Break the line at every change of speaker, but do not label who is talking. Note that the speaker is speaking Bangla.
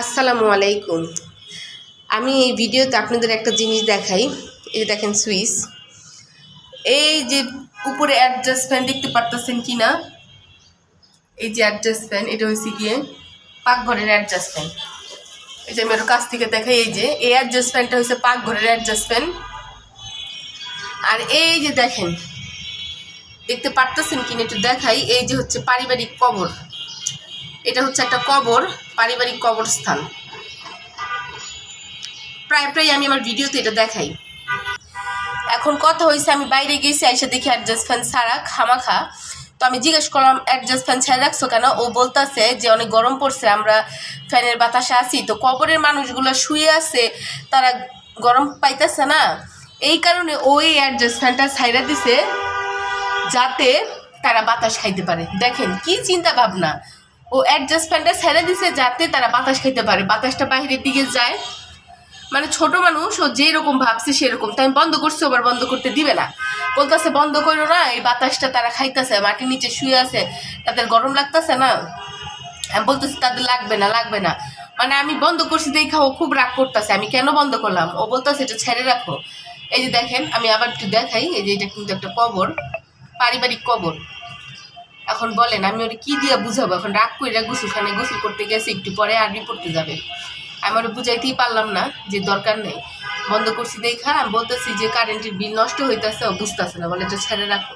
আসসালামু আলাইকুম। আমি এই ভিডিওতে আপনাদের একটা জিনিস দেখাই। এই দেখেন সুইচ, এই যে উপরে অ্যাডজাস্ট ফ্যান দেখতে পারতেছেন কি না? এই যে অ্যাডজাস্ট ফ্যান, এটা হচ্ছে গিয়ে পাকঘরের অ্যাডজাস্ট ফ্যান। এই যে আমি ওর কাছ থেকে দেখাই, এই যে এই অ্যাডজাস্ট ফ্যানটা হচ্ছে পাকঘরের অ্যাডজাস্ট ফ্যান। আর এই যে দেখেন, দেখতে পারতেছেন কিনা একটু দেখাই, এই যে হচ্ছে পারিবারিক কবর। এটা হচ্ছে একটা কবর, পারিবারিক কবরস্থান। প্রায় আমি আমার ভিডিওতে এটা দেখাই। এখন কথা হয়েছে, আমি বাইরে গেছি, এসে দেখি অ্যাডজাস্ট ফ্যান ছাড়া খামাখা। তো আমি জিজ্ঞেস করলাম, অ্যাডজাস্ট ফ্যান ছাড়া রাখছো কেন? ও বলতেছে যে অনেক গরম পড়ছে, আমরা ফ্যানের বাতাসে আছি, তো কবরের মানুষগুলো শুয়ে আছে, তারা গরম পাইতেছে না, এই কারণে ওই অ্যাডজাস্ট ফ্যানটা ছাইড়া দিছে যাতে তারা বাতাস খাইতে পারে। দেখেন কি চিন্তা ভাবনা, ও অ্যাডজাস্ট ফ্যানটা ছেড়ে দিছে যাতে তারা বাতাস খাইতে পারে, বাতাসটা বাইরের দিকে যায়। মানে ছোট মানুষ, ও যেরকম ভাবছে সেরকম। তাই আমি বন্ধ করছি, আবার বন্ধ করতে দিবে না, বলতেছে বন্ধ করো না, এই বাতাসটা তারা খাইতেছে, মাটির নিচে শুয়ে আছে, তাদের গরম লাগতেছে না। আমি বলতেছি তাদের লাগবে না। মানে আমি বন্ধ করছি দেখা ও খুব রাগ করতেছে, আমি কেন বন্ধ করলাম। ও বলতেছে এটা ছেড়ে রাখো। এই যে দেখেন, আমি আবার একটু দেখাই, এই যে এটা কিন্তু একটা কবর, পারিবারিক কবর। এখন বলেন আমি ওটা কি দিয়ে বুঝাবো? এখন রাগ করে গোসলখানে গোসল করতে গেছে, একটু পরে আরবি পড়তে যাবে। আমার বুঝাইতেই পারলাম না যে দরকার নেই, বন্ধ করছি দেখা। আমি বলতেছি যে কারেন্টের বিল নষ্ট হইতেছে, ও বুঝতেছে না, বলে এটা ছেড়ে রাখো।